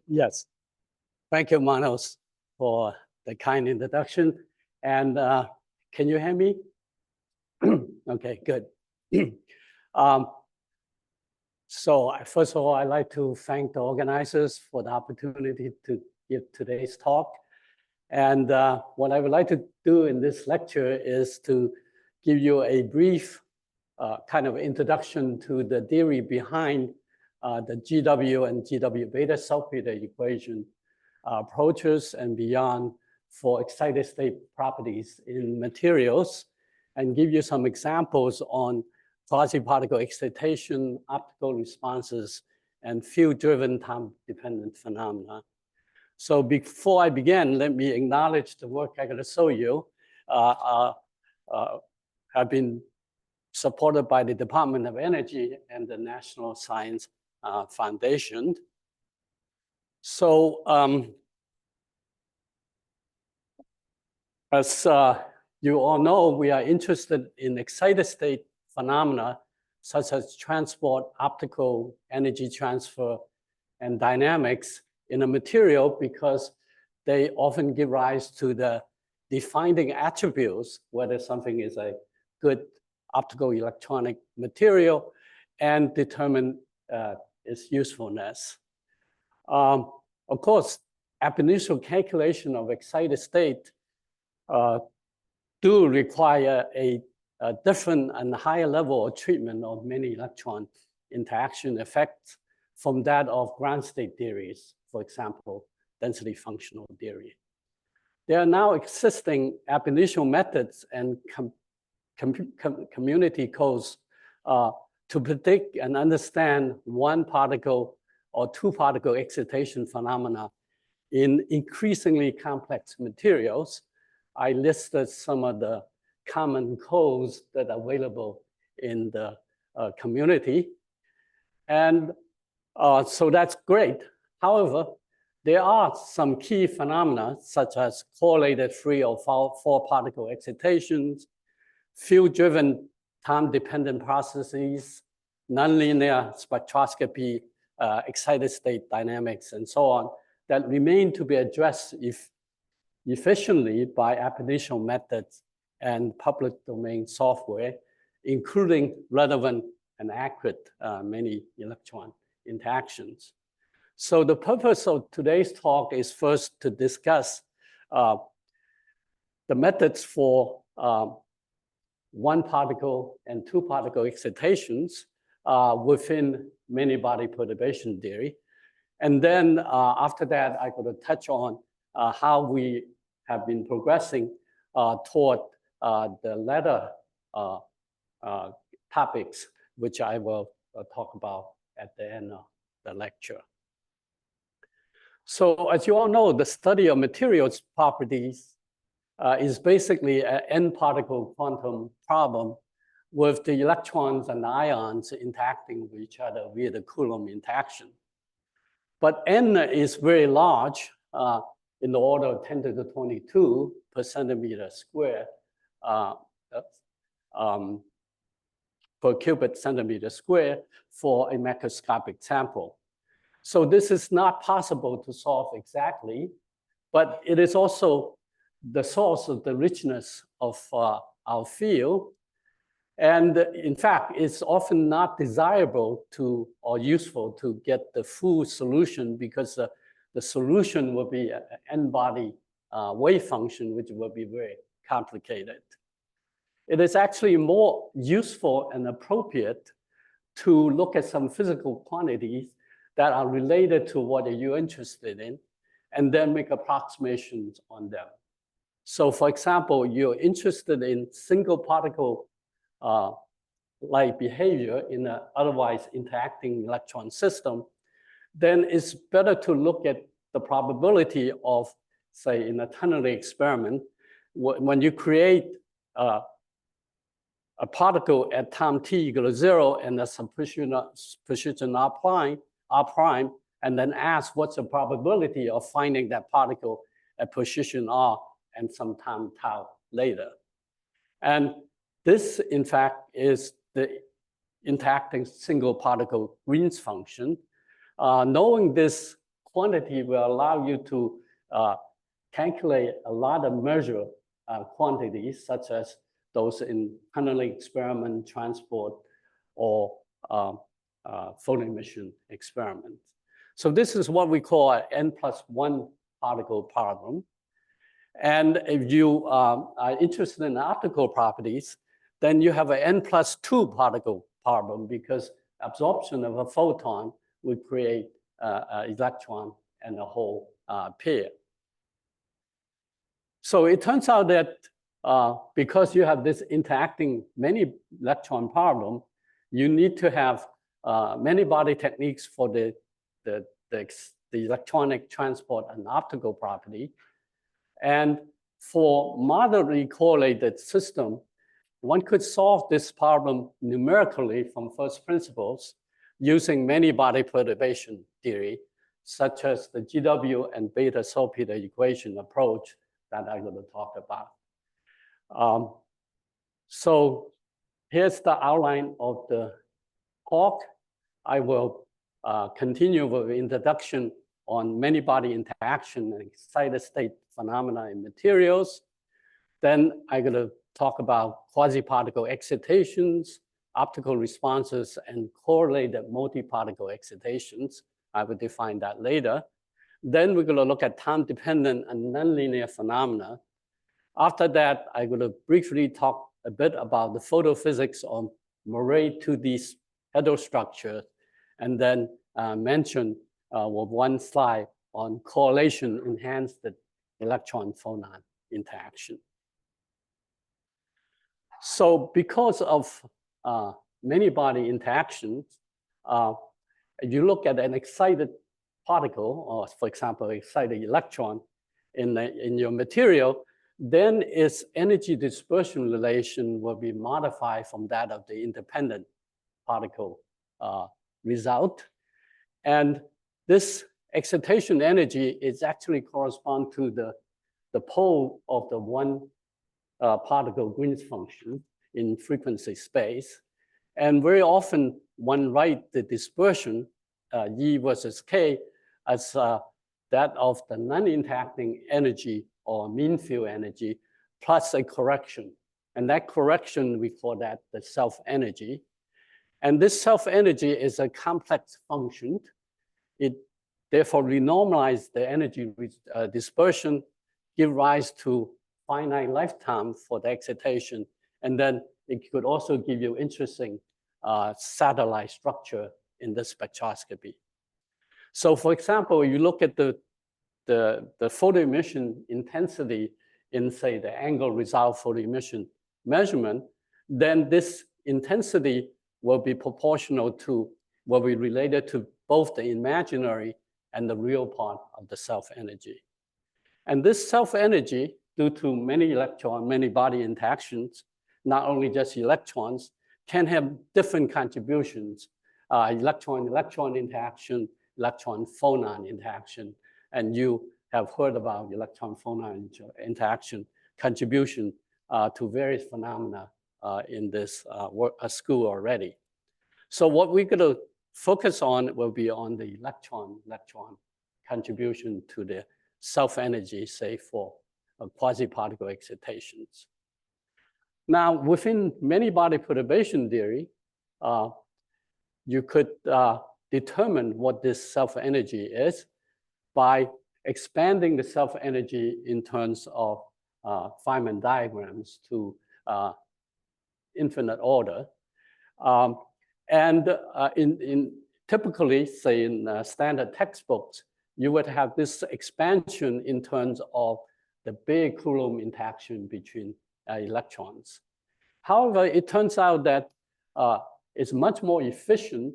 Yes. Thank you, Manos, for the kind introduction. And can you hear me? Okay, good. So first of all, I'd like to thank the organizers for the opportunity to give today's talk. And what I would like to do in this lecture is to give you a brief kind of introduction to the theory behind the GW and GW Bethe-Salpeter equation approaches and beyond for excited state properties in materials, and give you some examples on quasi-particle excitation, optical responses, and field-driven time-dependent phenomena. So before I begin, let me acknowledge the work I'm going to show you have been supported by the Department of Energy and the National Science Foundation. So as you all know, we are interested in excited state phenomena such as transport, optical energy transfer, and dynamics in a material because they often give rise to the defining attributes, whether something is a good optical electronic material, and determine its usefulness. Of course, ab initio calculation of excited state do require a different and higher level of treatment of many electron interaction effects from that of ground state theories, for example, density functional theory. There are now existing ab initio methods and community codes to predict and understand one particle or two particle excitation phenomena in increasingly complex materials. I listed some of the common codes that are available in the community. And so that's great. However, there are some key phenomena such as correlated 3 or 4 particle excitations, field-driven time-dependent processes, nonlinear spectroscopy, excited state dynamics, and so on, that remain to be addressed efficiently by ab initio methods and public domain software, including relevant and accurate many electron interactions. So the purpose of today's talk is first to discuss the methods for one particle and two particle excitations within many body perturbation theory. And then after that, I'm going to touch on how we have been progressing toward the latter topics, which I will talk about at the end of the lecture. So as you all know, the study of materials properties is basically an n-particle quantum problem with the electrons and the ions interacting with each other via the Coulomb interaction. But n is very large, in the order of 10 to the 22 per centimeter square, per cubic centimeter square for a macroscopic sample. So this is not possible to solve exactly, but it is also the source of the richness of our field. And in fact, it's often not desirable to or useful to get the full solution because the solution will be an n-body wave function, which will be very complicated. It is actually more useful and appropriate to look at some physical quantities that are related to what you're interested in, and then make approximations on them. So for example, you're interested in single particle like behavior in an otherwise interacting electron system, then it's better to look at the probability of, say, in a ternary experiment, when you create a particle at time t equals 0 and there's some precision r prime, and then ask what's the probability of finding that particle at position r and some time tau later. And this, in fact, is the interacting single particle Green's function. Knowing this quantity will allow you to calculate a lot of measure quantities, such as those in tunneling experiment, transport, or photon emission experiments. So this is what we call an N+1 particle problem. And if you are interested in optical properties, then you have an N+2 particle problem, because absorption of a photon would create an electron and a whole pair. So it turns out that because you have this interacting many electron problem, you need to have many body techniques for the electronic transport and optical property. And for moderately correlated system, one could solve this problem numerically from first principles using many body perturbation theory, such as the GW and Bethe-Salpeter equation approach that I'm going to talk about. So here's the outline of the talk. I will continue with the introduction on many body interaction and excited state phenomena in materials. Then I'm going to talk about quasi-particle excitations, optical responses, and correlated multi-particle excitations. I will define that later. Then we're going to look at time-dependent and nonlinear phenomena. After that, I'm going to briefly talk a bit about the photophysics of Moiré 2D heterostructure, and then mention with one slide on correlation enhanced electron-phonon interaction. So because of many body interactions, if you look at an excited particle, or for example, excited electron in your material, then its energy dispersion relation will be modified from that of the independent particle result. And this excitation energy is actually correspond to the pole of the one particle Green's function in frequency space. And very often one write the dispersion, E versus K, as that of the non-interacting energy or mean field energy plus a correction. And that correction, we call that the self-energy. And this self-energy is a complex function. It therefore renormalize the energy dispersion, give rise to finite lifetime for the excitation, and then it could also give you interesting satellite structure in the spectroscopy. So for example, you look at the photo emission intensity in, say, the angle resolved photo emission measurement, then this intensity will be proportional to, will be related to both the imaginary and the real part of the self-energy. And this self-energy, due to many body interactions, not only just electrons, can have different contributions, electron-electron interaction, electron-phonon interaction, and you have heard about electron-phonon interaction contribution to various phenomena in this school already. So what we're going to focus on will be on the electron-electron contribution to the self-energy, say, for quasi-particle excitations. Now, within many body perturbation theory, you could determine what this self-energy is by expanding the self-energy in terms of Feynman diagrams to infinite order. Typically, say in standard textbooks, you would have this expansion in terms of the big Coulomb interaction between electrons. However, it turns out that it's much more efficient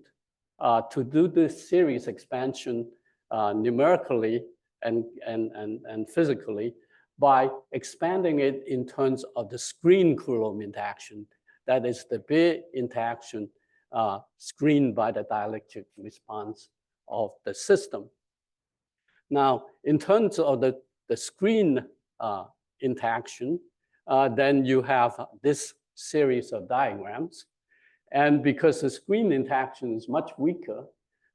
to do this series expansion numerically and physically by expanding it in terms of the screen Coulomb interaction. That is the big interaction screened by the dielectric response of the system. Now, in terms of the screen interaction, then you have this series of diagrams. And because the screen interaction is much weaker,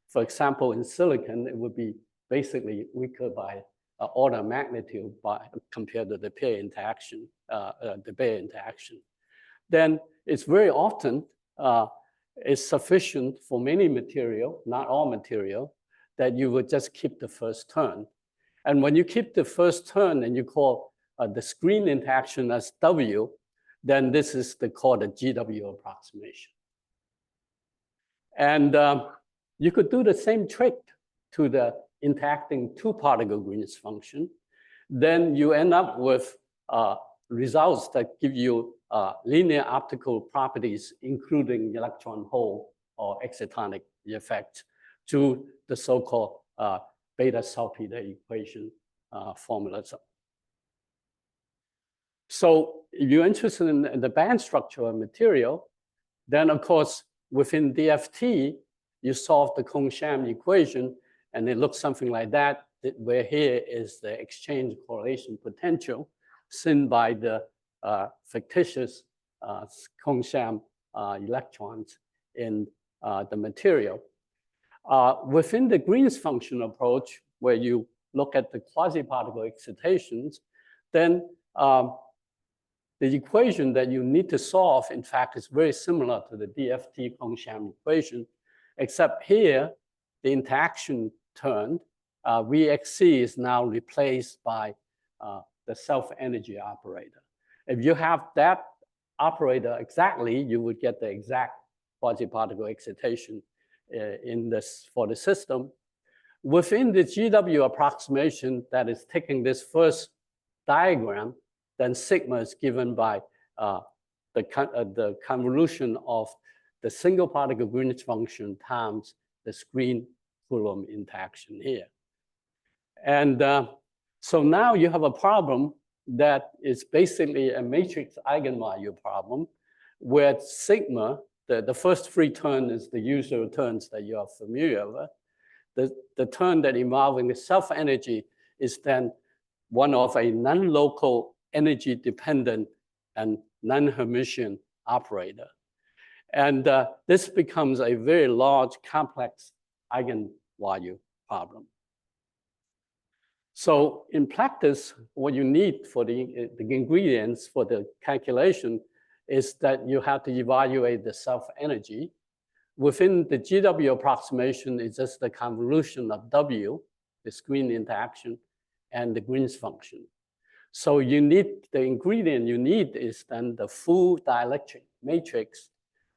for example, in silicon, it would be basically weaker by order of magnitude compared to the pair interaction, then it's very often it's sufficient for many material, not all material, that you would just keep the first term. And when you keep the first term and you call the screen interaction as W, then this is called the GW approximation. And you could do the same trick to the interacting two-particle Green's function. Then you end up with results that give you linear optical properties, including electron hole or excitonic effect, to the so-called Bethe-Salpeter equation formalism. So if you're interested in the band structure of material, then of course, within DFT, you solve the Kohn-Sham equation, and it looks something like that, where here is the exchange correlation potential seen by the fictitious Kohn-Sham electrons in the material. Within the Green's function approach, where you look at the quasi-particle excitations, then the equation that you need to solve, in fact, is very similar to the DFT Kohn-Sham equation, except here, the interaction turned, Vxc is now replaced by the self-energy operator. If you have that operator exactly, you would get the exact quasi-particle excitation for the system. Within the GW approximation that is taking this first diagram, then sigma is given by the convolution of the single particle Green's function times the screen Coulomb interaction here. And so now you have a problem that is basically a matrix eigenvalue problem, where sigma, the first three term is the usual terms that you are familiar with. The term that involving the self-energy is then one of a non-local energy dependent and non-Hermitian operator. And this becomes a very large, complex eigenvalue problem. So in practice, what you need for the ingredients for the calculation is that you have to evaluate the self-energy. Within the GW approximation, it's just the convolution of W, the screen interaction, and the Green's function. So you need, the ingredient you need is then the full dielectric matrix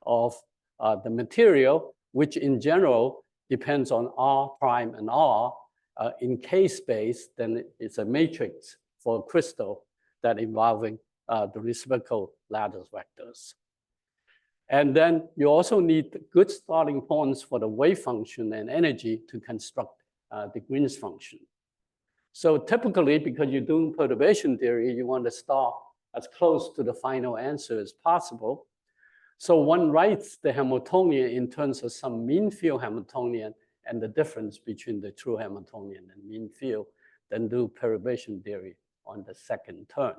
of the material, which in general depends on R prime and R. In K space, then it's a matrix for a crystal that involving the reciprocal lattice vectors. And then you also need good starting points for the wave function and energy to construct the Green's function. So typically, because you're doing perturbation theory, you want to start as close to the final answer as possible. So one writes the Hamiltonian in terms of some mean field Hamiltonian and the difference between the true Hamiltonian and mean field, then do perturbation theory on the second term.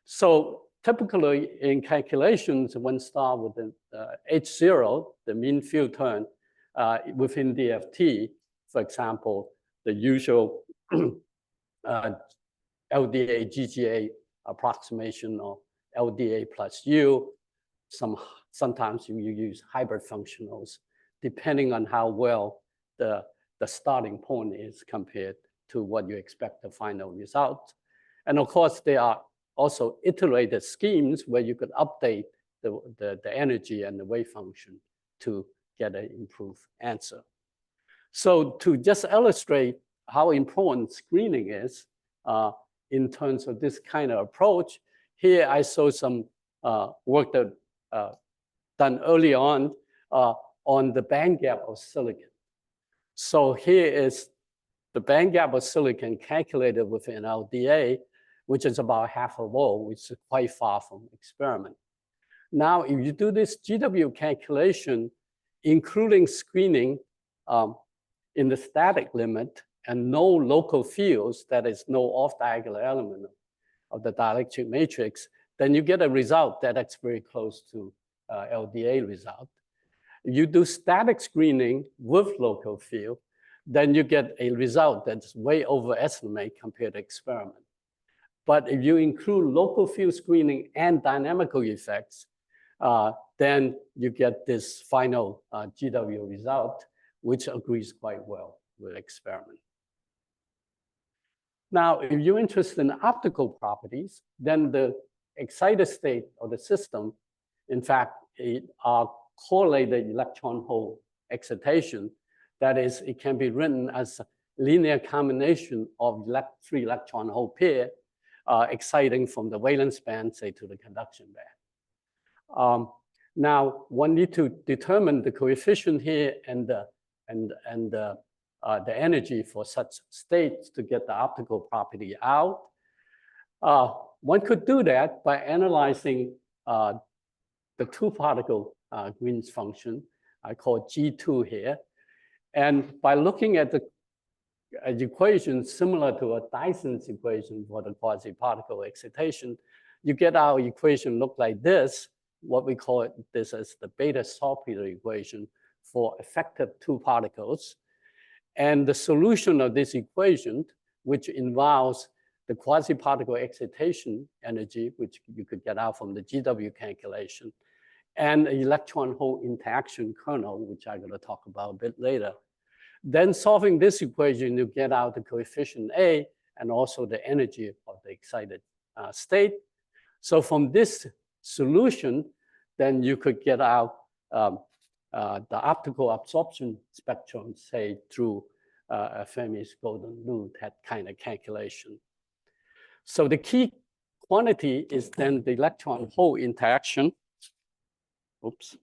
So typically in calculations, one start with the H0, the mean field term within DFT, for example, the usual LDA GGA approximation of LDA plus U. Sometimes you use hybrid functionals, depending on how well the starting point is compared to what you expect the final result. And of course, there are also iterated schemes where you could update the energy and the wave function to get an improved answer. So to just illustrate how important screening is in terms of this kind of approach, here I show some work that done early on the band gap of silicon. So here is the band gap of silicon calculated with an LDA, which is about half a volt, which is quite far from experiment. Now, if you do this GW calculation, including screening in the static limit and no local fields, that is no off-diagonal element of the dielectric matrix, then you get a result that's very close to LDA result. You do static screening with local field, then you get a result that's way overestimate compared to experiment. But if you include local field screening and dynamical effects, then you get this final GW result, which agrees quite well with experiment. Now, if you're interested in optical properties, then the excited state of the system, in fact, are correlated electron hole excitation. That is, it can be written as a linear combination of three electron hole pair exciting from the valence band, say, to the conduction band. Now, one need to determine the coefficient here and the energy for such states to get the optical property out. One could do that by analyzing the two-particle Green's function. I call G2 here. And by looking at the equation similar to a Dyson's equation for the quasi-particle excitation, you get our equation look like this. What we call this as the Bethe-Salpeter equation for effective two particles. And the solution of this equation, which involves the quasi-particle excitation energy, which you could get out from the GW calculation, and an electron hole interaction kernel, which I'm going to talk about a bit later. Then solving this equation, you get out the coefficient A and also the energy of the excited state. So from this solution, then you could get out the optical absorption spectrum, say, through a Fermi's golden rule, that kind of calculation. So the key quantity is then the electron hole interaction. Oops.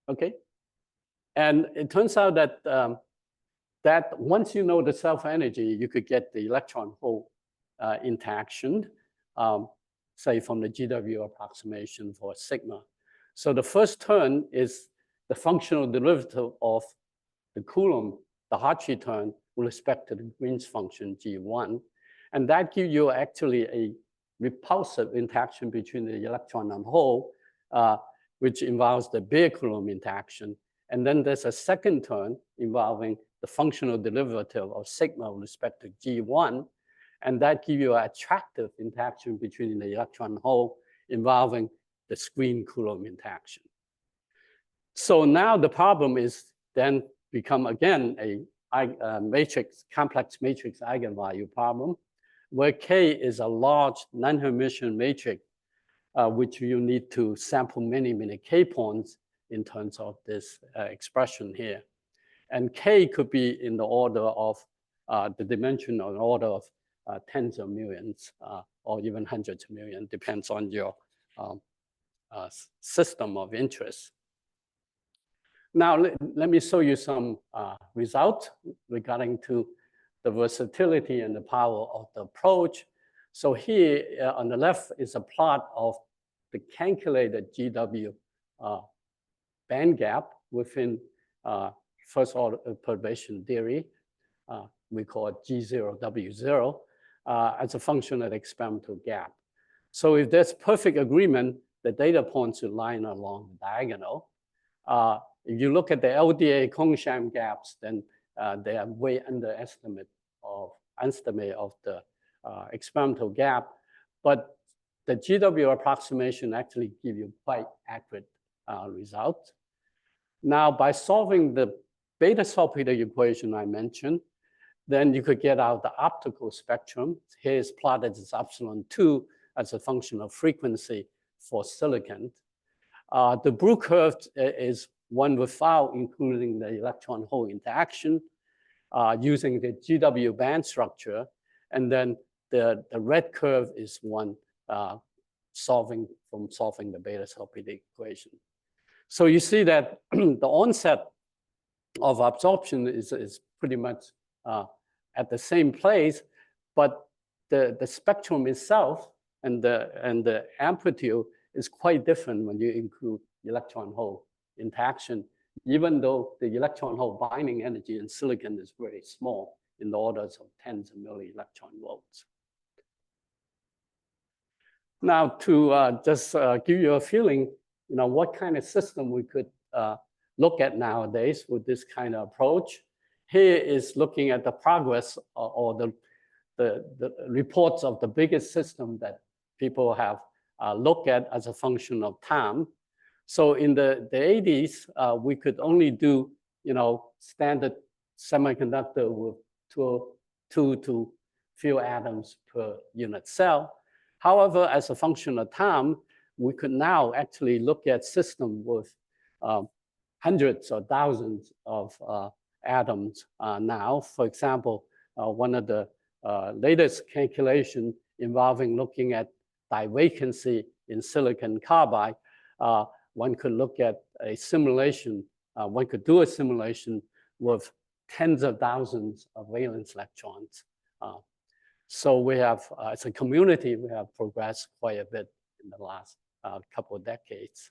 Okay. And it turns out that that once you know the self-energy, you could get the electron hole interaction, say from the GW approximation for sigma. So the first term is the functional derivative of the Coulomb, the Hartree term, with respect to the Green's function G1. And that gives you actually a repulsive interaction between the electron and hole, which involves the Baer Coulomb interaction. And then there's a second term involving the functional derivative of sigma with respect to G1. And that gives you an attractive interaction between the electron and hole involving the screen Coulomb interaction. So now the problem is then become again a matrix, complex matrix eigenvalue problem, where K is a large non-Hermitian matrix, which you need to sample many, many K points in terms of this expression here. And K could be in the order of the dimension or the order of tens of millions or even hundreds of millions, depends on your system of interest. Now, let me show you some results regarding to the versatility and the power of the approach. So here on the left is a plot of the calculated GW band gap within first order perturbation theory. We call it G0, W0 as a function of the experimental gap. So if there's perfect agreement, the data points should line along the diagonal. If you look at the LDA Kohn-Sham gaps, then they are way underestimate of the experimental gap. But the GW approximation actually give you quite accurate results. Now, by solving the Bethe-Salpeter equation I mentioned, then you could get out the optical spectrum. Here is plotted as epsilon 2 as a function of frequency for silicon. The blue curve is one without including the electron hole interaction using the GW band structure. And then the red curve is one solving the Bethe-Salpeter equation. So you see that the onset of absorption is pretty much at the same place, but the spectrum itself and the amplitude is quite different when you include electron hole interaction, even though the electron hole binding energy in silicon is very small, in the orders of tens of milli electron volts. Now, to just give you a feeling, what kind of system we could look at nowadays with this kind of approach. Here is looking at the progress or the reports of the biggest system that people have looked at as a function of time. So in the 80s, we could only do standard semiconductor with two to few atoms per unit cell. However, as a function of time, we could now actually look at systems with hundreds or thousands of atoms now. For example, one of the latest calculation involving looking at die vacancy in silicon carbide, one could look at a simulation, one could do a simulation with tens of thousands of valence electrons. So we have, as a community, we have progressed quite a bit in the last couple of decades.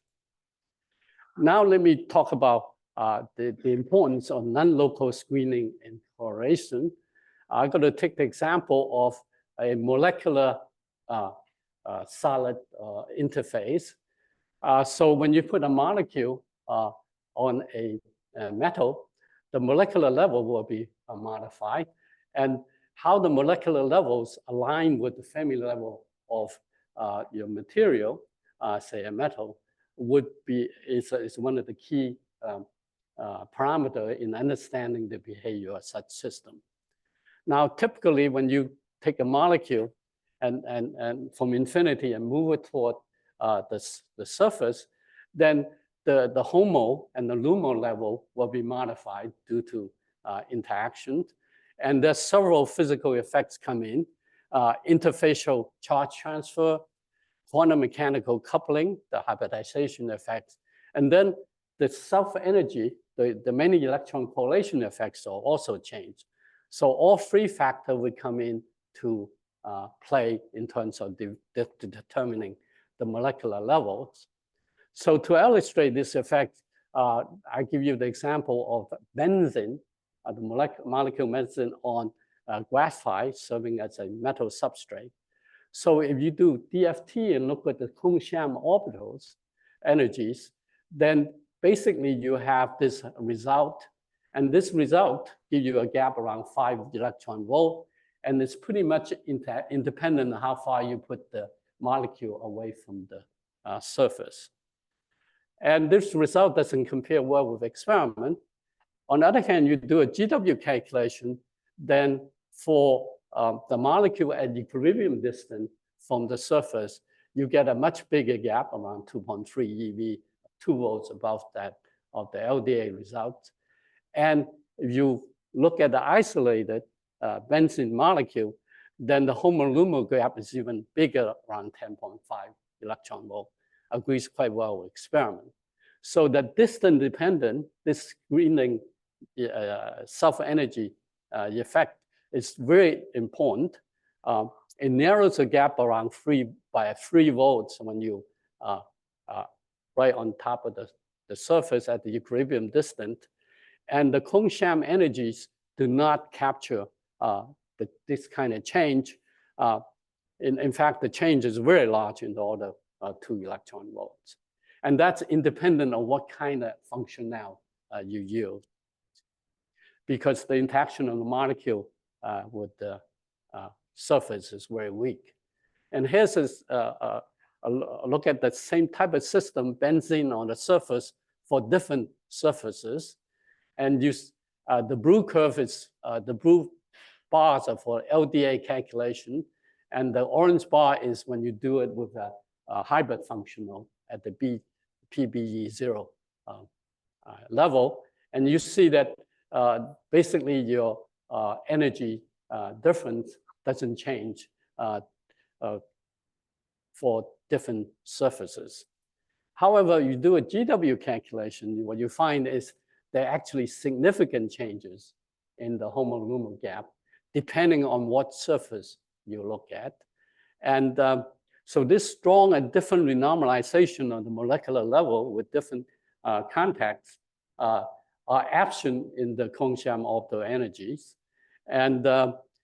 Now let me talk about the importance of non-local screening and correlation. I'm going to take the example of a molecular solid interface. So when you put a molecule on a metal, the molecular level will be modified. And how the molecular levels align with the Fermi level of your material, say a metal, is one of the key parameters in understanding the behavior of such system. Now, typically, when you take a molecule and from infinity and move it toward the surface, then the HOMO and the LUMO level will be modified due to interaction. And there's several physical effects come in, interfacial charge transfer, quantum mechanical coupling, the hybridization effects, and then the self-energy, the many electron correlation effects are also changed. So all three factors would come in to play in terms of determining the molecular levels. So to illustrate this effect, I give you the example of benzene, the molecule benzene on graphite serving as a metal substrate. So if you do DFT and look at the Kohn-Sham orbitals energies, then basically you have this result. And this result gives you a gap around 5 electron volt. And it's pretty much independent of how far you put the molecule away from the surface. And this result doesn't compare well with experiment. On the other hand, you do a GW calculation, then for the molecule at equilibrium distance from the surface, you get a much bigger gap, around 2.3 eV, 2 volts above that of the LDA result. And if you look at the isolated benzene molecule, then the HOMO-LUMO gap is even bigger, around 10.5 electron volt, agrees quite well with experiment. So that distance dependent, this screening self-energy effect is very important. It narrows the gap around 3 volts when you right on top of the surface at the equilibrium distance. And the Kohn-Sham energies do not capture this kind of change. In fact, the change is very large in the order of 2 electron volts. And that's independent of what kind of functional you yield, because the interaction of the molecule with the surface is very weak. And here's a look at the same type of system, benzene on the surface for different surfaces. And the blue curve is, the blue bars are for LDA calculation. And the orange bar is when you do it with a hybrid functional at the PBE0 level. And you see that basically your energy difference doesn't change for different surfaces. However, you do a GW calculation, what you find is there are actually significant changes in the HOMO-LUMO gap, depending on what surface you look at. And so this strong and different renormalization on the molecular level with different contacts are absent in the Kohn-Sham orbital energies. And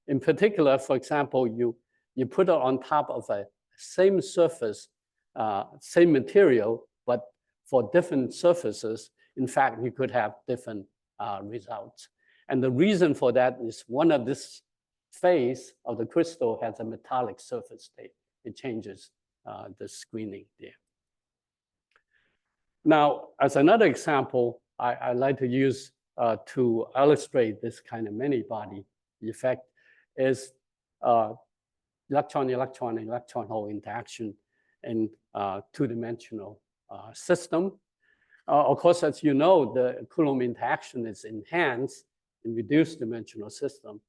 in particular, for example, you put it on top of a same surface, same material, but for different surfaces, in fact, you could have different results. And the reason for that is one of this phase of the crystal has a metallic surface state. It changes the screening there. Now, as another example, I like to use to illustrate this kind of many-body effect is electron-electron and electron-hole interaction in two-dimensional system. Of course, as you know, the Coulomb interaction is enhanced in reduced dimensional system,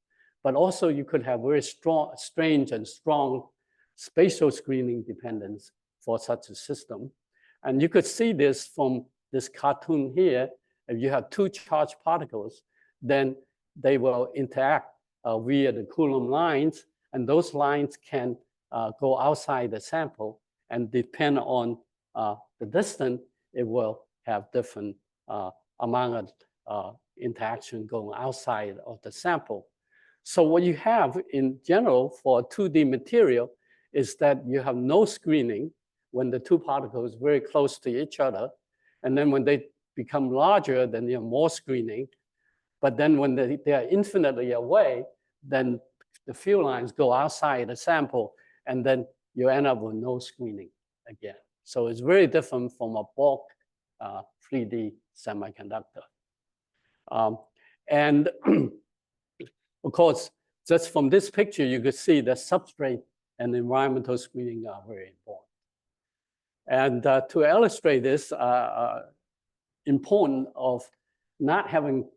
but also you could have very strange and strong spatial screening dependence for such a system. And you could see this from this cartoon here. If you have two charged particles, then they will interact via the Coulomb lines, and those lines can go outside the sample, and depend on the distance, it will have different amount of interaction going outside of the sample. So what you have in general for 2D material is that you have no screening when the two particles are very close to each other. And then when they become larger, then you have more screening. But then when they are infinitely away, then the field lines go outside the sample, and then you end up with no screening again. So it's very different from a bulk 3D semiconductor. And of course, just from this picture, you could see that substrate and environmental screening are very important. And to illustrate this, important of not having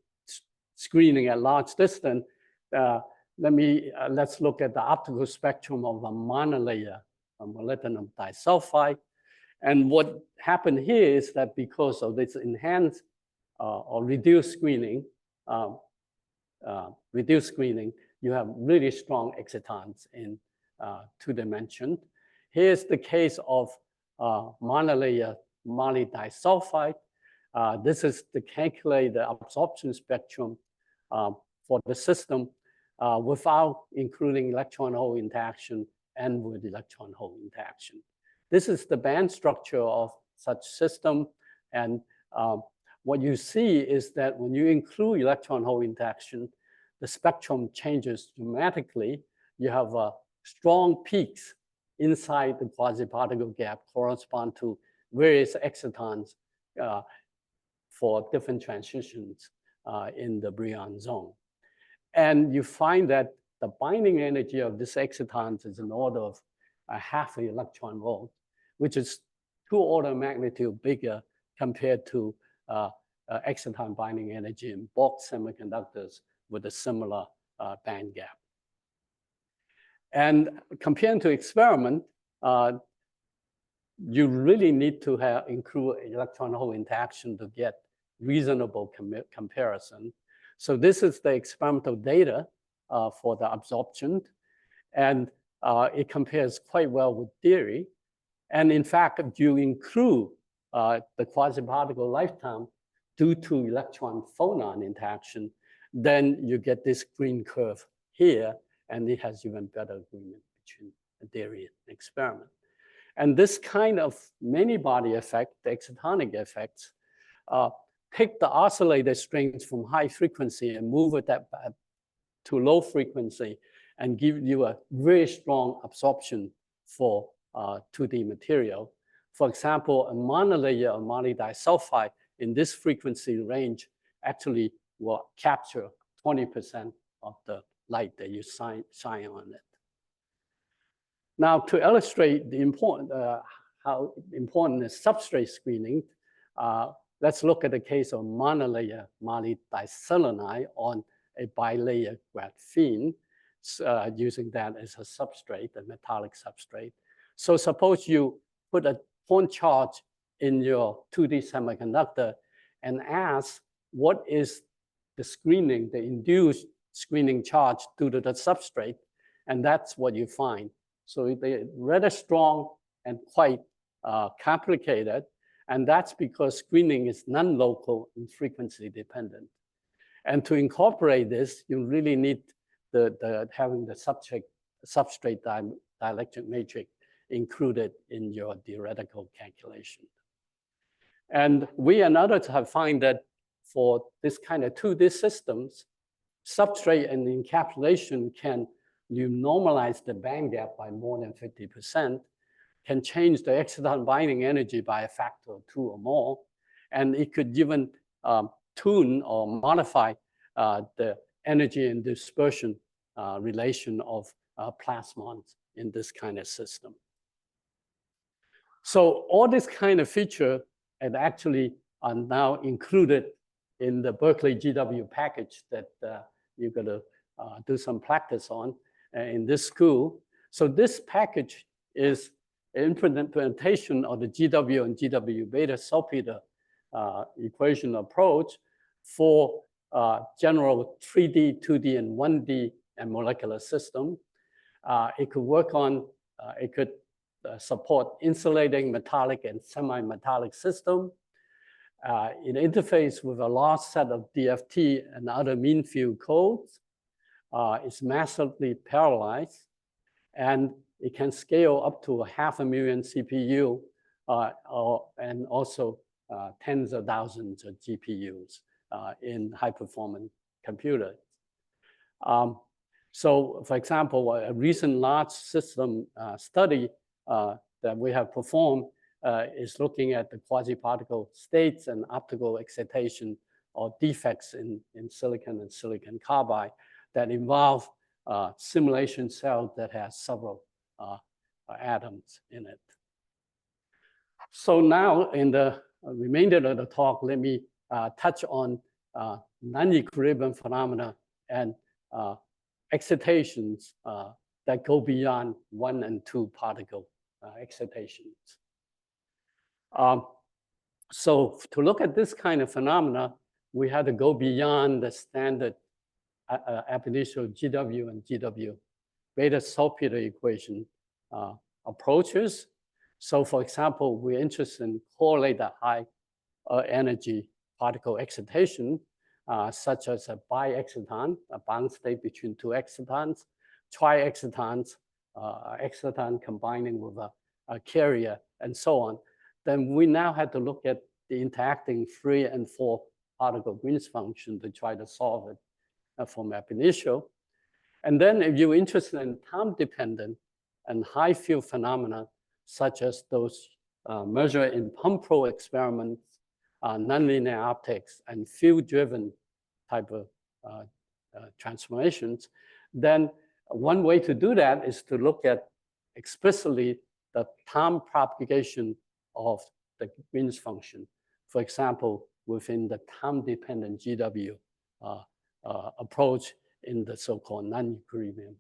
screening at large distance, let's look at the optical spectrum of a monolayer molybdenum disulfide. And what happened here is that because of this enhanced or reduced screening, you have really strong excitons in 2 dimensions. Here's the case of monolayer moly disulfide. This is the calculated absorption spectrum for the system without including electron-hole interaction and with electron-hole interaction. This is the band structure of such system. And what you see is that when you include electron-hole interaction, the spectrum changes dramatically. You have strong peaks inside the quasi-particle gap correspond to various excitons for different transitions in the Brillouin zone. And you find that the binding energy of this excitons is an order of a half an electron volt, which is 2 orders of magnitude bigger compared to exciton binding energy in bulk semiconductors with a similar band gap. And comparing to experiment, you really need to include electron-hole interaction to get reasonable comparison. So this is the experimental data for the absorption, and it compares quite well with theory. And in fact, if you include the quasi-particle lifetime due to electron-phonon interaction, then you get this green curve here, and it has even better agreement between the theory and experiment. And this kind of many-body effect, the excitonic effects, take the oscillator strings from high frequency and move it to low frequency and give you a very strong absorption for 2D material. For example, a monolayer of moly disulfide in this frequency range actually will capture 20% of the light that you shine on it. Now, to illustrate the how important is substrate screening, let's look at the case of monolayer moly diselenide on a bilayer graphene, using that as a substrate, a metallic substrate. So suppose you put a point charge in your 2D semiconductor and ask what is the screening, the induced screening charge due to the substrate, and that's what you find. So they're rather strong and quite complicated, and that's because screening is non-local and frequency dependent. And to incorporate this, you really need having the substrate dielectric matrix included in your theoretical calculation. And we and others have found that for this kind of 2D systems, substrate and encapsulation can, you normalize the band gap by more than 50%, can change the exciton binding energy by a factor of 2 or more, and it could even tune or modify the energy and dispersion relation of plasmons in this kind of system. So all this kind of feature and actually are now included in the Berkeley GW package that you're going to do some practice on in this school. So this package is an implementation of the GW and GW Bethe-Salpeter equation approach for general 3D, 2D, and 1D and molecular system. It could work on, it could support insulating, metallic, and semi-metallic system. It interfaces with a large set of DFT and other mean field codes. It's massively parallelized, and it can scale up to 500,000 CPU and also tens of thousands of GPUs in high-performance computers. So, for example, a recent large system study that we have performed is looking at the quasi-particle states and optical excitation or defects in silicon and silicon carbide that involve simulation cells that have several atoms in it. So now in the remainder of the talk, let me touch on non-equilibrium phenomena and excitations that go beyond 1 and 2 particle excitations. So to look at this kind of phenomena, we had to go beyond the standard ab initio GW and GW Bethe-Salpeter equation approaches. So for example, we're interested in correlated high energy particle excitation, such as a bi-exciton, a bound state between 2 excitons, tri-excitons, exciton combining with a carrier, and so on. Then we now had to look at the interacting 3 and 4 particle Green's function to try to solve it from ab initio. And then if you're interested in time-dependent and high field phenomena, such as those measured in pump probe experiments, nonlinear optics, and field-driven type of transformations, then one way to do that is to look at explicitly the time propagation of the Green's function. For example, within the time-dependent GW approach in the so-called non-equilibrium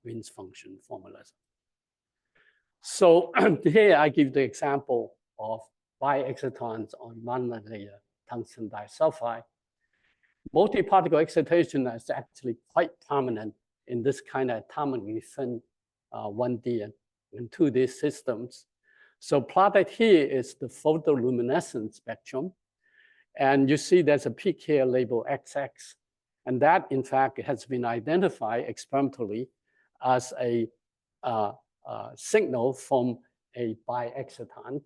Green's function formulas. So here I give the example of bi-excitons on monolayer tungsten disulfide. Multi-particle excitation is actually quite prominent in this kind of atomically thin 1D and 2D systems. So plotted here is the photoluminescence spectrum. And you see there's a peak here labeled XX. And that, in fact, has been identified experimentally as a signal from a bi-exciton.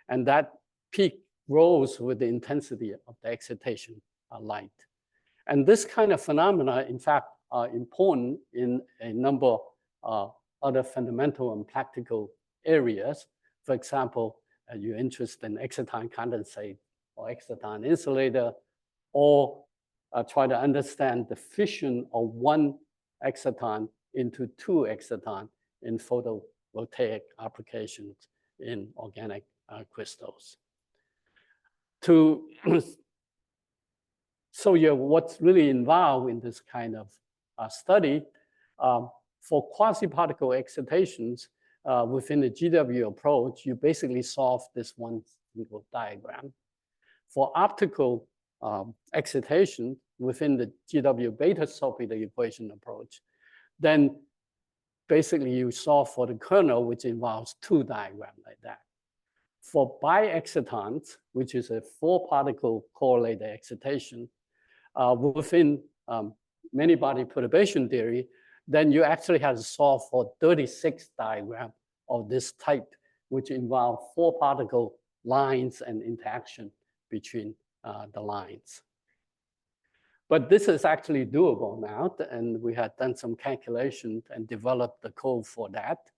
And that peak grows with the intensity of the excitation light. And this kind of phenomena, in fact, are important in a number of other fundamental and practical areas. For example, you're interested in exciton condensate or exciton insulator, or try to understand the fission of 1 exciton into 2 exciton in photovoltaic applications in organic crystals. So what's really involved in this kind of study, for quasi-particle excitations within the GW approach, you basically solve this one single diagram. For optical excitation within the GW Bethe-Salpeter equation approach, then basically you solve for the kernel, which involves 2 diagrams like that. For bi-excitons, which is a 4-particle correlated excitation, within many-body perturbation theory, then you actually have to solve for 36 diagrams of this type, which involve 4 particle lines and interaction between the lines. But this is actually doable now, and we had done some calculations and developed the code for that.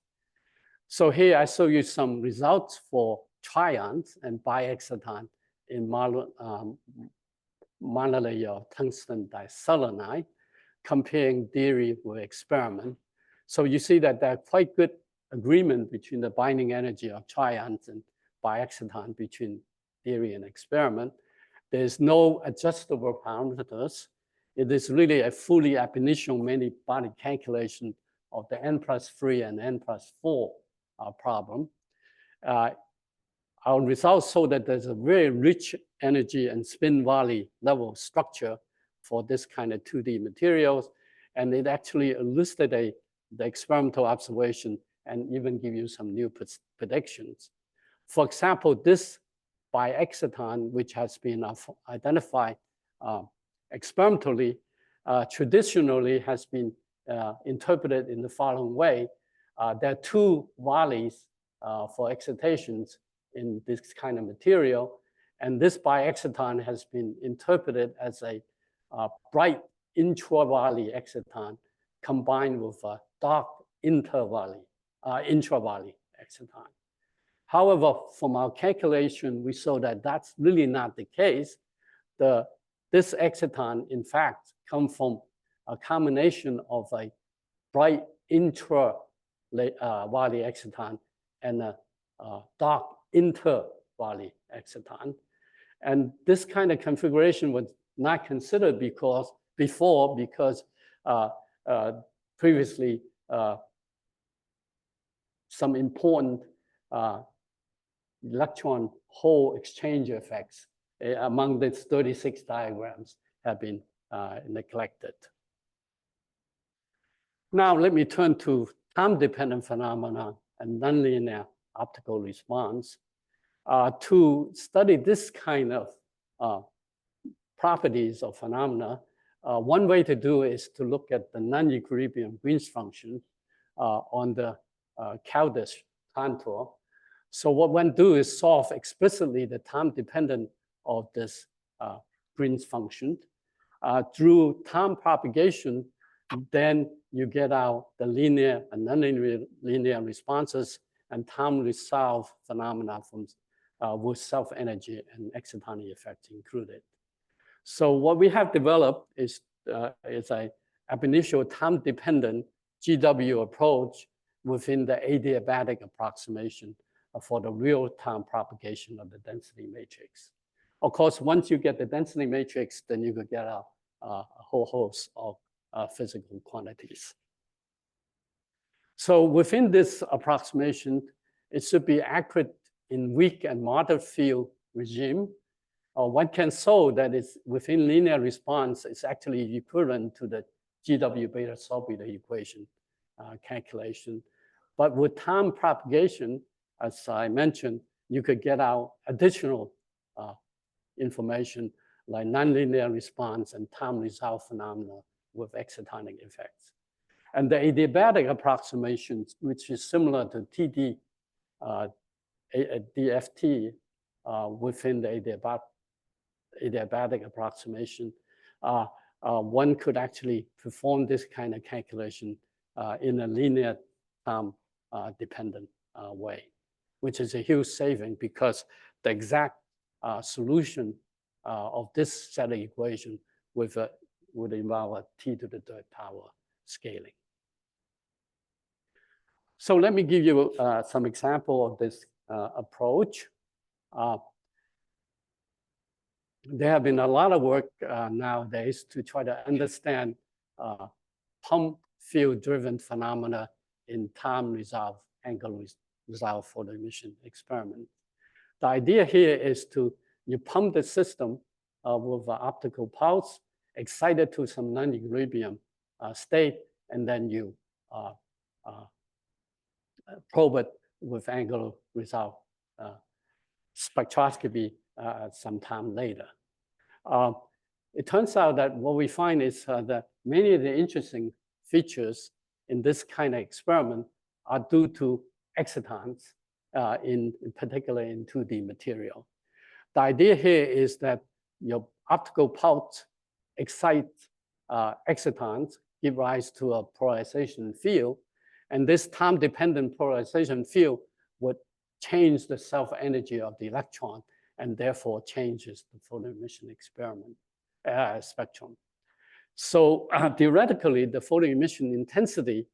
So here I show you some results for trions and biexciton in monolayer tungsten diselenide, comparing theory with experiment. So you see that there's quite good agreement between the binding energy of trions and biexciton between theory and experiment. There's no adjustable parameters. It is really a fully ab initio many-body calculation of the n+3 and n+4 problem. Our results show that there's a very rich energy and spin valley level structure for this kind of 2D materials, and it actually elucidates the experimental observation and even give you some new predictions. For example, this biexciton, which has been identified experimentally, traditionally has been interpreted in the following way. There are 2 valleys for excitations in this kind of material, and this biexciton has been interpreted as a bright intra-valley exciton combined with a dark intravalley exciton. However, from our calculation, we saw that that's really not the case. This exciton, in fact, comes from a combination of a bright intra-valley exciton and a dark inter-valley exciton. And this kind of configuration was not considered before because previously some important electron hole exchange effects among these 36 diagrams have been neglected. Now let me turn to time-dependent phenomena and nonlinear optical response. To study this kind of properties of phenomena, one way to do is to look at the non-equilibrium Green's function on the Caldas contour. So what one do is solve explicitly the time dependent of this Green's function. Through time propagation, then you get out the linear and nonlinear responses and time resolved phenomena from with self-energy and excitonic effects included. So what we have developed is a ab initio time-dependent GW approach within the adiabatic approximation for the real-time propagation of the density matrix. Of course, once you get the density matrix, then you could get a whole host of physical quantities. So within this approximation, it should be accurate in weak and moderate field regime. One can show that it's within linear response, it's actually equivalent to the GW Bethe-Salpeter equation calculation. But with time propagation, as I mentioned, you could get out additional information like nonlinear response and time resolved phenomena with excitonic effects. And the adiabatic approximation, which is similar to TD DFT within the adiabatic approximation, one could actually perform this kind of calculation in a linear time dependent way, which is a huge saving because the exact solution of this set of equation would involve a t to the third power scaling. So let me give you some example of this approach. There have been a lot of work nowadays to try to understand pump field-driven phenomena in time-resolved, angle-resolved photoemission experiment. The idea here is you pump the system with an optical pulse, excited to some non-equilibrium state, and then you probe it with angle-resolved spectroscopy some time later. It turns out that what we find is that many of the interesting features in this kind of experiment are due to excitons, in particular in 2D material. The idea here is that your optical pulse excites excitons, give rise to a polarization field, and this time-dependent polarization field would change the self-energy of the electron and therefore changes the photon emission experiment spectrum. So theoretically, the photon emission intensity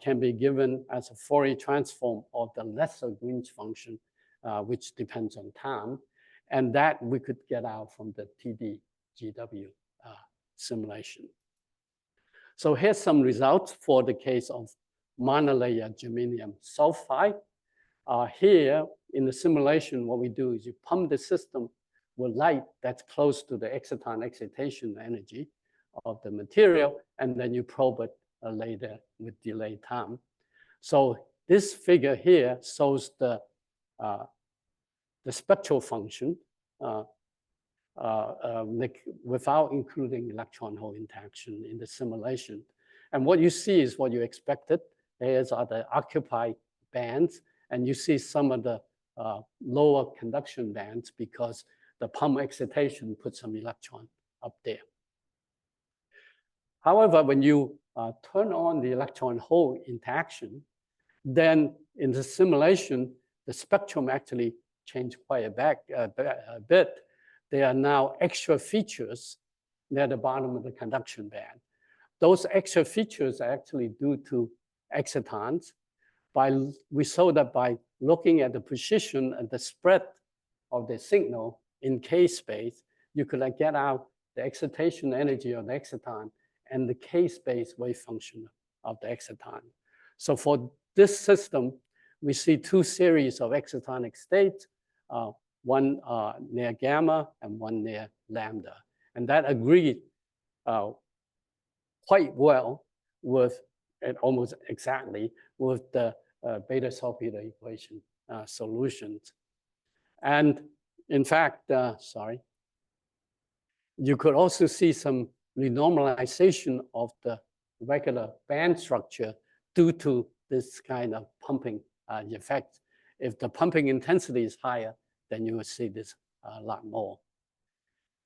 can be given as a Fourier transform of the lesser Green's function, which depends on time, and that we could get out from the TD-GW simulation. So here's some results for the case of monolayer germanium sulfide. Here in the simulation, what we do is you pump the system with light that's close to the exciton excitation energy of the material, and then you probe it later with delayed time. So this figure here shows the spectral function without including electron-hole interaction in the simulation. And what you see is what you expected. These are the occupied bands, and you see some of the lower conduction bands because the pump excitation puts some electron up there. However, when you turn on the electron-hole interaction, then in the simulation, the spectrum actually changed quite a bit. There are now extra features near the bottom of the conduction band. Those extra features are actually due to excitons. We saw that by looking at the position and the spread of the signal in K-space, you could get out the excitation energy of the exciton and the K-space wave function of the exciton. So for this system, we see two series of excitonic states, one near gamma and one near lambda. And that agreed quite well with, and almost exactly, with the Bethe-Salpeter equation solutions. And in fact, you could also see some renormalization of the regular band structure due to this kind of pumping effect. If the pumping intensity is higher, then you will see this a lot more.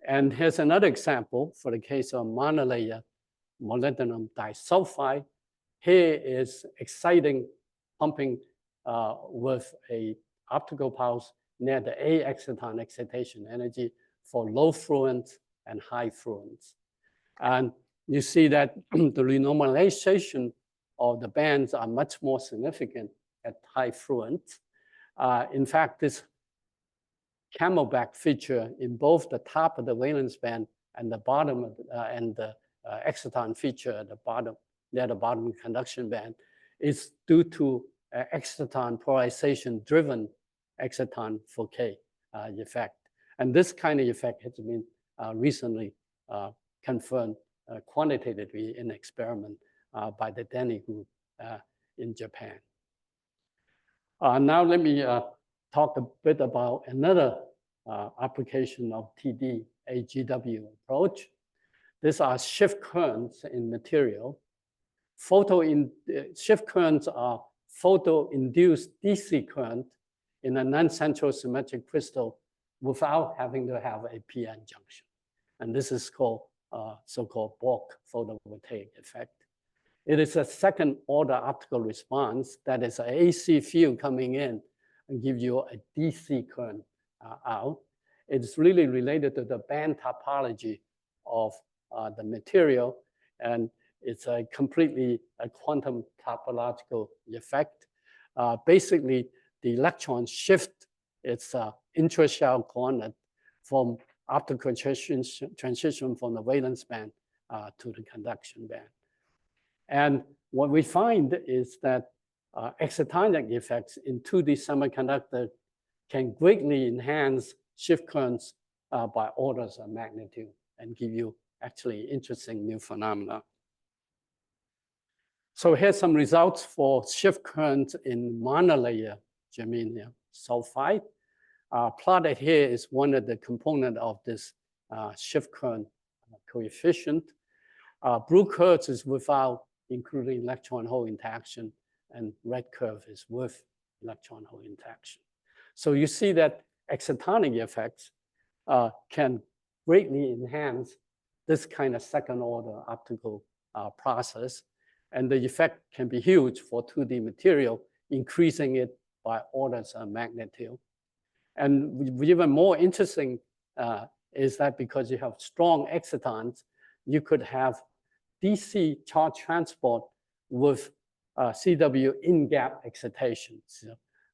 And here's another example for the case of monolayer molybdenum disulfide. Here is exciting pumping with a optical pulse near the A exciton excitation energy for low fluence and high fluence. And you see that the renormalization of the bands are much more significant at high fluence. In fact, this camelback feature in both the top of the valence band and the bottom of and the exciton feature at the bottom, near the bottom conduction band, is due to exciton polarization-driven exciton Fouquet effect. And this kind of effect has been recently confirmed quantitatively in experiment by the Denny group in Japan. Now let me talk a bit about another application of TD-GW approach. These are shift currents in material. Shift currents are photo-induced DC current in a non-central symmetric crystal without having to have a PN junction. And this is called so-called bulk photovoltaic effect. It is a second-order optical response that is an AC field coming in and give you a DC current out. It's really related to the band topology of the material, and it's a completely quantum topological effect. Basically, the electron shift its intra-shell coordinate from optical transition from the valence band to the conduction band. And what we find is that excitonic effects in 2D semiconductor can greatly enhance shift currents by orders of magnitude and give you actually interesting new phenomena. So here's some results for shift currents in monolayer germanium sulfide. Plotted here is one of the components of this shift current coefficient. Blue curves is without including electron-hole interaction, and red curve is with electron-hole interaction. So you see that excitonic effects can greatly enhance this kind of second-order optical process, and the effect can be huge for 2D material, increasing it by orders of magnitude. And even more interesting is that because you have strong excitons, you could have DC charge transport with CW in-gap excitations.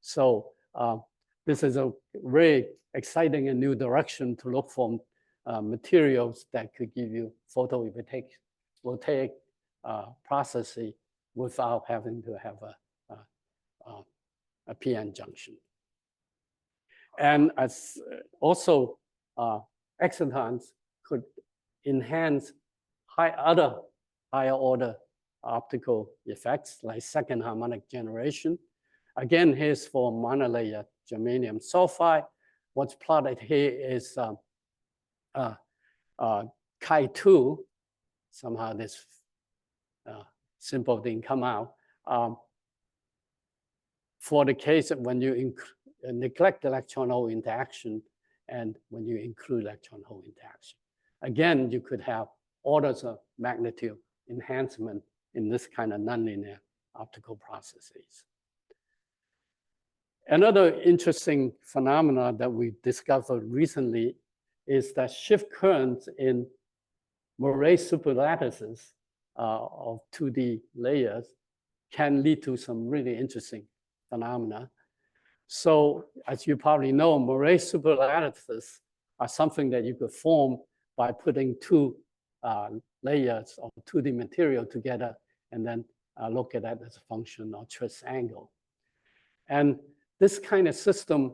So this is a very exciting and new direction to look for materials that could give you photovoltaic processing without having to have a PN junction. And as also excitons could enhance higher order optical effects like second harmonic generation. Again, here's for monolayer germanium sulfide. What's plotted here is Chi2. Somehow this symbol didn't come out. For the case that when you neglect electron-hole interaction and when you include electron-hole interaction. Again, you could have orders of magnitude enhancement in this kind of nonlinear optical processes. Another interesting phenomenon that we discovered recently is that shift currents in Moiré superlattices of 2D layers can lead to some really interesting phenomena. So as you probably know, Moiré superlattices are something that you could form by putting two layers of 2D material together and then look at that as a function of twist angle. And this kind of system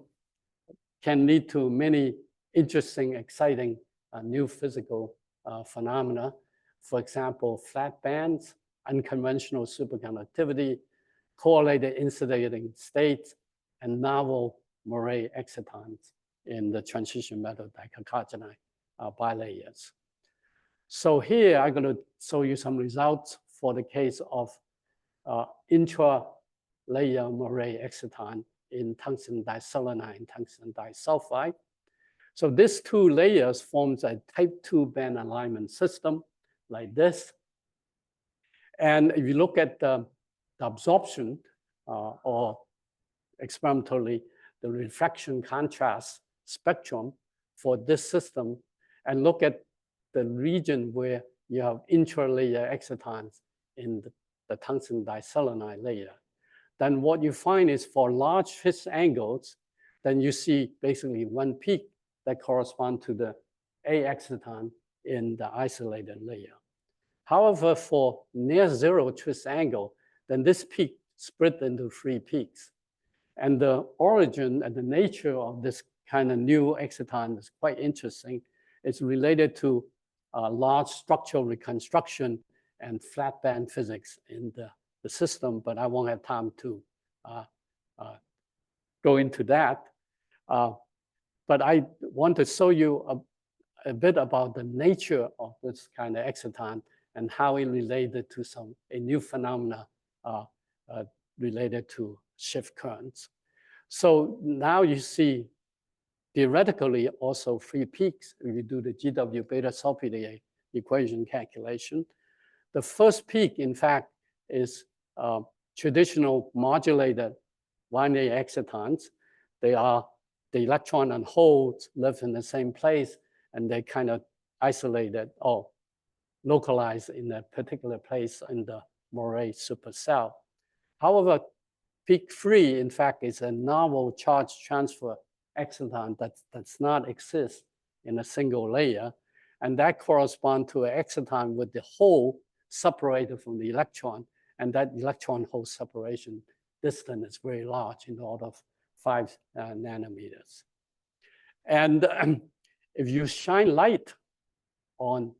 can lead to many interesting, exciting new physical phenomena. For example, flat bands, unconventional superconductivity, correlated insulating states, and novel Moiré excitons in the transition metal dichroic bilayers. So here I'm going to show you some results for the case of intra-layer Moiré exciton in tungsten diselenide and tungsten disulfide. So these two layers forms a type 2 band alignment system like this. And if you look at the absorption or experimentally the refraction contrast spectrum for this system and look at the region where you have intra-layer excitons in the tungsten diselenide layer, then what you find is for large twist angles, then you see basically one peak that corresponds to the A exciton in the isolated layer. However, for near zero twist angle, then this peak split into 3 peaks. And the origin and the nature of this kind of new exciton is quite interesting. It's related to large structural reconstruction and flat band physics in the system, but I won't have time to go into that. But I want to show you a bit about the nature of this kind of exciton and how it related to a new phenomena related to shift currents. So now you see theoretically also 3 peaks if you do the GW Bethe-Salpeter equation calculation. The first peak, in fact, is traditional modulated binary excitons. They are the electron and holes live in the same place, and they kind of isolated or localized in a particular place in the Moiré supercell. However, peak 3, in fact, is a novel charge transfer exciton that does not exist in a single layer, and that corresponds to an exciton with the hole separated from the electron, and that electron-hole separation distance is very large, in the order of 5 nanometers. And if you shine light on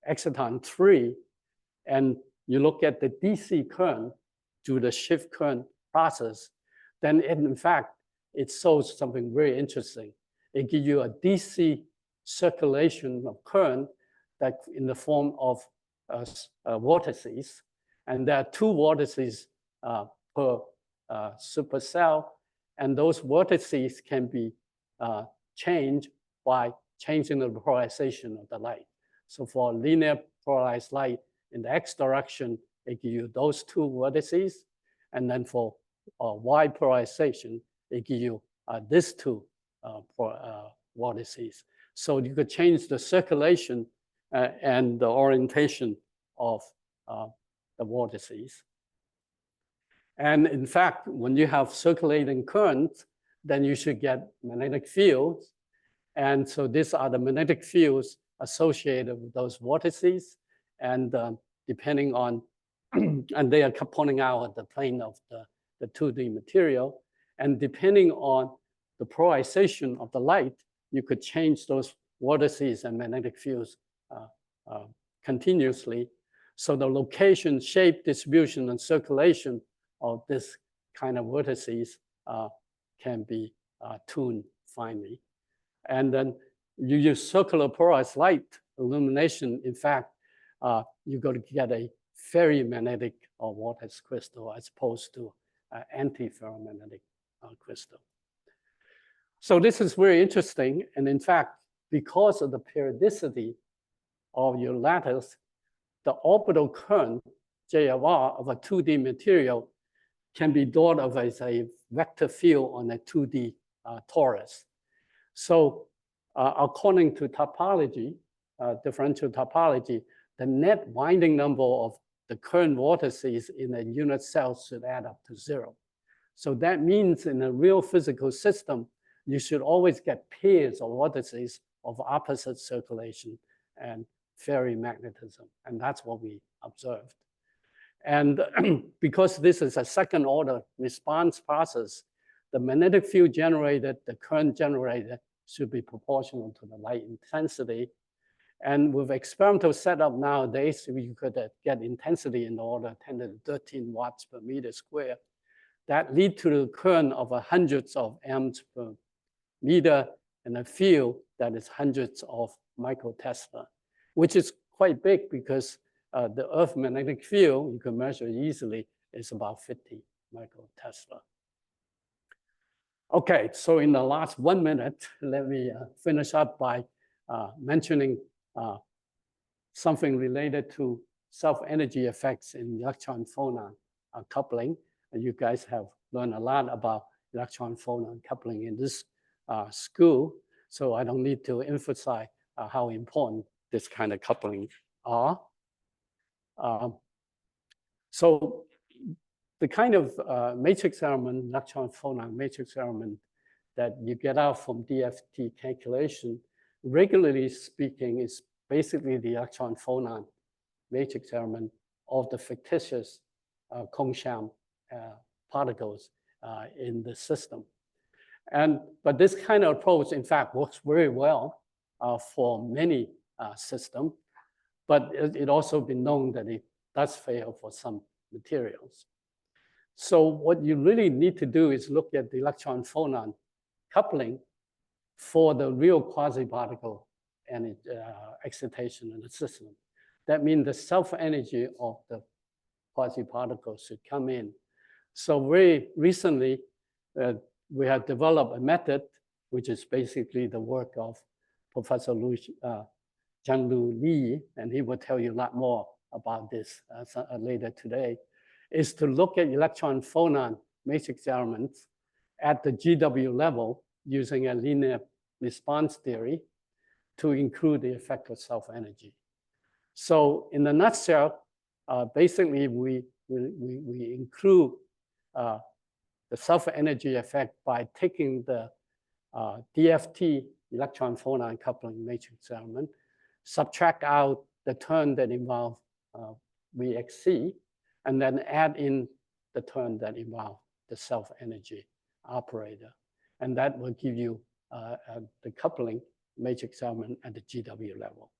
exciton 3 and you look at the DC current through the shift current process, then in fact, it shows something very interesting. It gives you a DC circulation of current that in the form of vortices. And there are 2 vortices per supercell, and those vortices can be changed by changing the polarization of the light. So for linear polarized light in the x direction, it gives you those two vortices, and then for y polarization, it gives you these two vortices. So you could change the circulation and the orientation of the vortices. And in fact, when you have circulating current, then you should get magnetic fields. And so these are the magnetic fields associated with those vortices. And depending on, and they are pointing out at the plane of the 2D material. And depending on the polarization of the light, you could change those vortices and magnetic fields continuously. So the location, shape, distribution, and circulation of this kind of vortices can be tuned finely. And then you use circular polarized light illumination. In fact, you're going to get a ferromagnetic vortex crystal as opposed to anti-ferromagnetic crystal. So this is very interesting. And in fact, because of the periodicity of your lattice, the orbital current, JFR, of a 2D material can be thought of as a vector field on a 2D torus. So according to topology, differential topology, the net winding number of the current vortices in a unit cell should add up to 0. So that means in a real physical system, you should always get pairs of vortices of opposite circulation and ferromagnetism. And that's what we observed. And because this is a second order response process, the magnetic field generated, the current generated should be proportional to the light intensity. And with experimental setup nowadays, you could get intensity in the order of 10 to the 13 watts per meter square. That lead to the current of hundreds of amps per meter and a field that is hundreds of microtesla, which is quite big because the Earth magnetic field, you can measure easily, is about 50 microtesla. Okay, so in the last 1 minute, let me finish up by mentioning something related to self-energy effects in electron-phonon coupling. And you guys have learned a lot about electron-phonon coupling in this school, so I don't need to emphasize how important this kind of coupling are. So the kind of matrix element, electron-phonon matrix element that you get out from DFT calculation, regularly speaking, is basically the electron-phonon matrix element of the fictitious Kohn-Sham particles in the system. But this kind of approach, in fact, works very well for many systems, but it also been known that it does fail for some materials. So what you really need to do is look at the electron-phonon coupling for the real quasi-particle and excitation in the system. That means the self-energy of the quasi-particles should come in. So very recently, we have developed a method, which is basically the work of Professor Louie, and he will tell you a lot more about this later today, is to look at electron-phonon matrix elements at the GW level using a linear response theory to include the effect of self-energy. So in a nutshell, basically we include the self-energy effect by taking the DFT electron-phonon coupling matrix element, subtract out the term that involve VXC, and then add in the term that involve the self-energy operator. And that will give you the coupling matrix element at the GW level.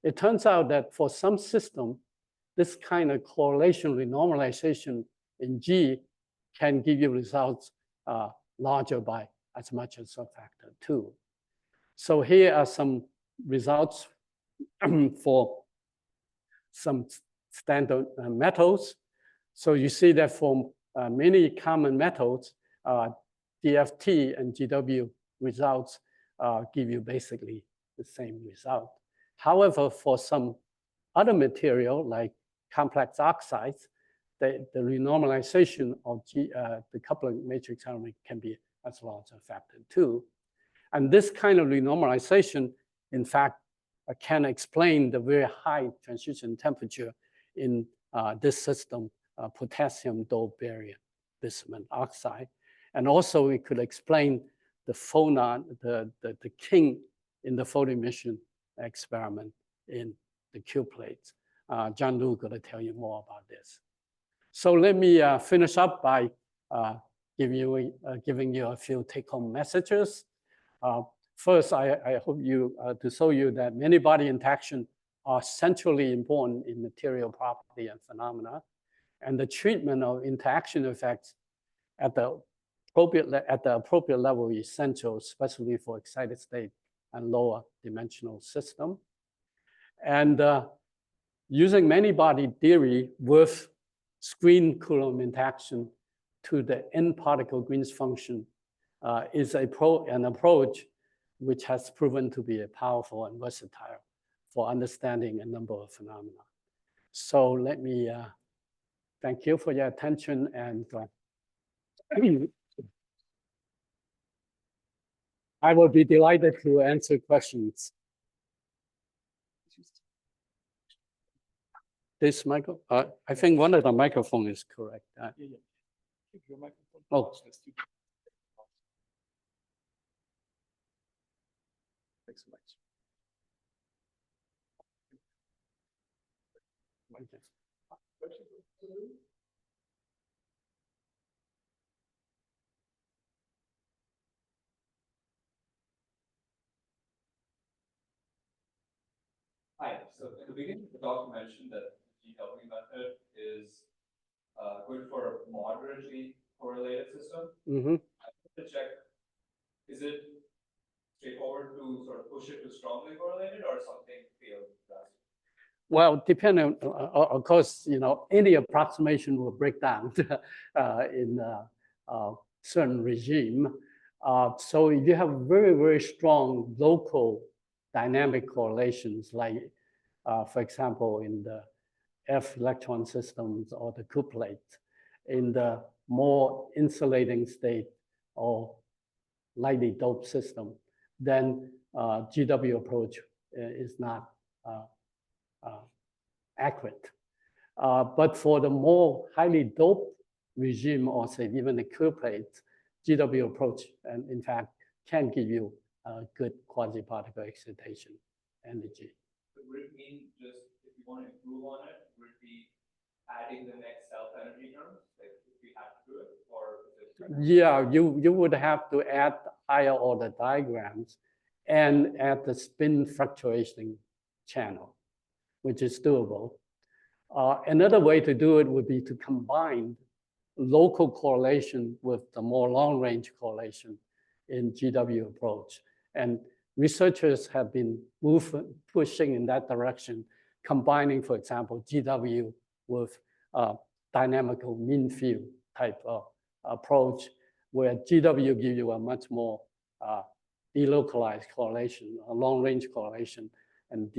It turns out that for some system, this kind of correlation renormalization in G can give you results larger by as much as a factor 2. So here are some results for some standard metals. So you see that for many common metals, DFT and GW results give you basically the same result. However, for some other material like complex oxides, the renormalization of the coupling matrix element can be as large a factor too. And this kind of renormalization, in fact, can explain the very high transition temperature in this system, potassium doped barium bismuth oxide. And also it could explain the phonon, the king in the photoemission experiment in the Q plates. John Liu is going to tell you more about this. So let me finish up by giving you a few take-home messages. First, I hope to show you that many-body interaction are centrally important in material property and phenomena, and the treatment of interaction effects at the appropriate level is essential, especially for excited state and lower dimensional system. And using many-body theory with screen Coulomb interaction to the n-particle Green's function is an approach which has proven to be powerful and versatile for understanding a number of phenomena. So let me thank you for your attention, and I will be delighted to answer questions. This micro, I think one of the microphones is correct. Your microphone. Oh. Thanks so much. Okay. Hi. So in the beginning of the talk, you mentioned that the GW method is good for moderately correlated system. Mm-hmm. I want to check, is it straightforward to sort of push it to strongly correlated, or something failed? Well, depending, of course, any approximation will break down in a certain regime. So if you have very, very strong local dynamic correlations, like, for example, in the F electron systems or the cuplate, in the more insulating state or lightly doped system, then GW approach is not accurate. But for the more highly doped regime, or say even the cuplate, GW approach, and in fact, can give you a good quasi-particle excitation energy. But would it mean just if you want to improve on it, would it be adding the next self-energy terms, like if we have to do it, or is it? Yeah, you would have to add higher order diagrams and add the spin fluctuation channel, which is doable. Another way to do it would be to combine local correlation with the more long-range correlation in GW approach. And researchers have been pushing in that direction, combining, for example, GW with dynamical mean field type of approach, where GW gives you a much more delocalized correlation, a long-range correlation, and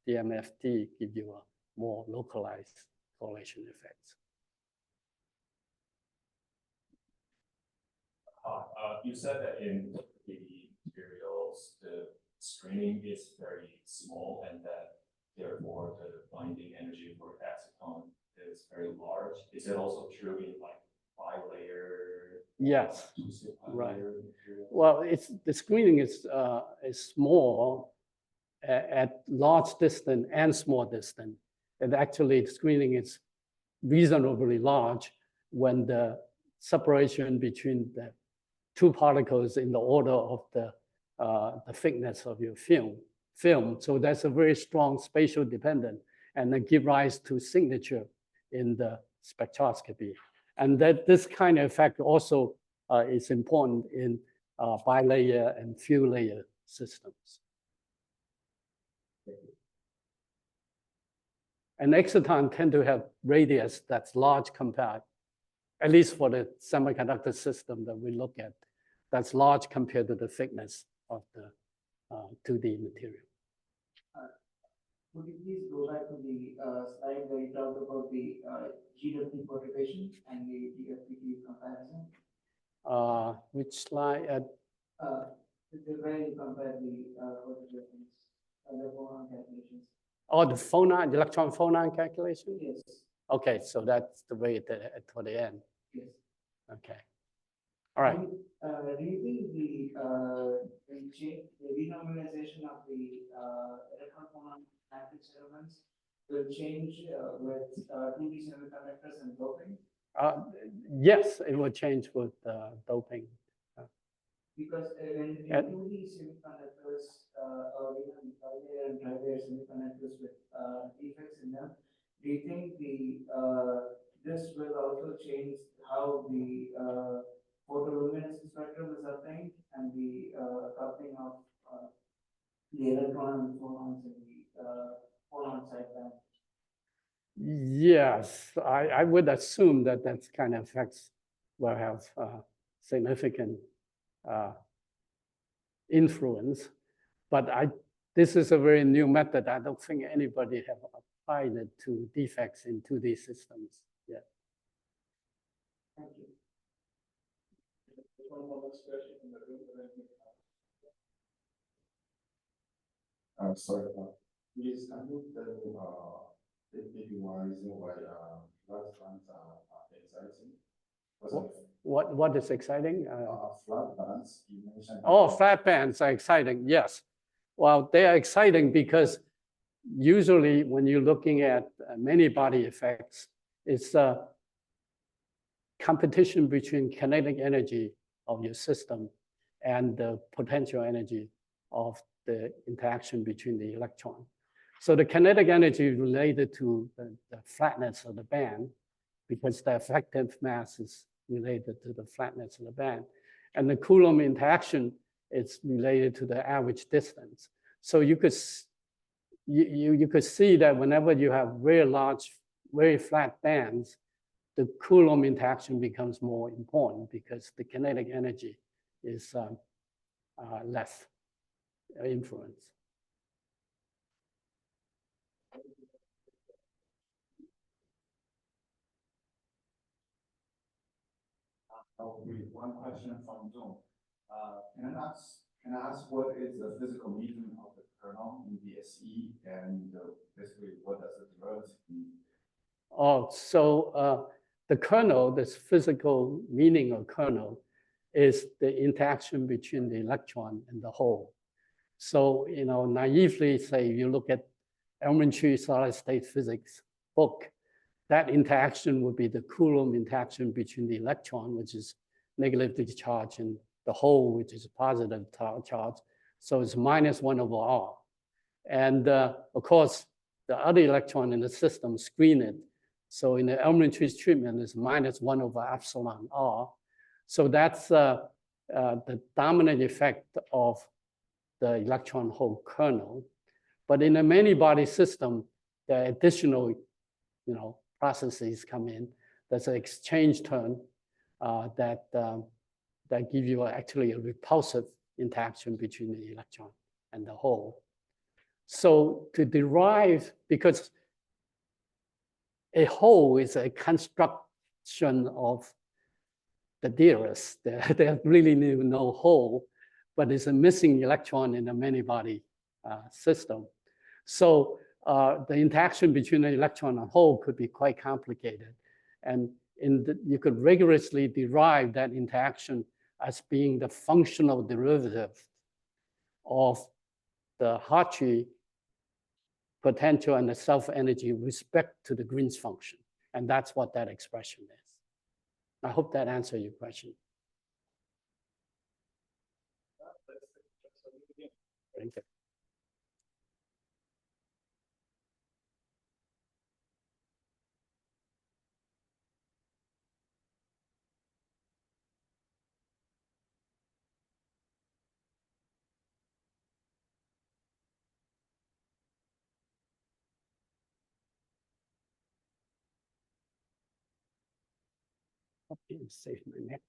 DMFT give you a more localized correlation effects. You said that in the materials, the screening is very small, and that therefore the binding energy for acetone is very large. Is it also true in like bilayer? Yes, right. Material? Well, the screening is small at large distance and small distance. And actually, the screening is reasonably large when the separation between the two particles in the order of the thickness of your film. So that's a very strong spatial dependent, and that give rise to signature in the spectroscopy. And that this kind of effect also is important in bilayer and few layer systems. And exciton tend to have radius that's large compared, at least for the semiconductor system that we look at, that's large compared to the thickness of the 2D material. Could you please go back to the slide where you talked about the GWT perturbation and the DFT comparison? Which slide? Where you compare the perturbations, the phonon calculations. Oh, the phonon, the electron-phonon calculation? Yes. Okay, so that's the way for the end. Yes. Okay. All right. Do you think the renormalization of the electron-phonon matrix elements will change with 2D semiconductors and doping? Yes, it will change with doping. Because in 2D semiconductors, or even bilayer and trilayer semiconductors with defects in them, do you think this will also change how the photoluminescence spectrum is obtained and the coupling of the electron and phonons in the phonon sideband? Yes, I would assume that that's kind of effects will have significant influence, but this is a very new method. I don't think anybody have applied it to defects in 2D systems yet. Thank you. One more last question in the room. I'm sorry, please, can you tell maybe one reason why flat bands are exciting? What is exciting? Flat bands, you mentioned. Oh, flat bands are exciting, yes. Well, they are exciting because usually when you're looking at many body effects, it's a competition between kinetic energy of your system and the potential energy of the interaction between the electron. So the kinetic energy is related to the flatness of the band because the effective mass is related to the flatness of the band. And the Coulomb interaction is related to the average distance. So you could see that whenever you have very large, very flat bands, the Coulomb interaction becomes more important because the kinetic energy is less influence. One question from Zoom. Can I ask what is the physical meaning of the kernel in BSE and basically what does the derivative mean? Oh, so the kernel, this physical meaning of kernel, is the interaction between the electron and the hole. So, naively say, you look at elementary solid state physics book, that interaction would be the Coulomb interaction between the electron, which is negatively charged, and the hole, which is positive charge. So it's -1/r. And of course, the other electron in the system screen it. So in the elementary treatment, it's -1/εr. So that's the dominant effect of the electron hole kernel. But in a many body system, there are additional processes come in. There's an exchange term that give you actually a repulsive interaction between the electron and the hole. So to derive, because a hole is a construction of the dearest, there really no hole, but it's a missing electron in a many-body system. So the interaction between the electron and hole could be quite complicated. And you could rigorously derive that interaction as being the functional derivative of the Hartree potential and the self-energy with respect to the Green's function. And that's what that expression is. I hope that answers your question. Thank you. Save my neck.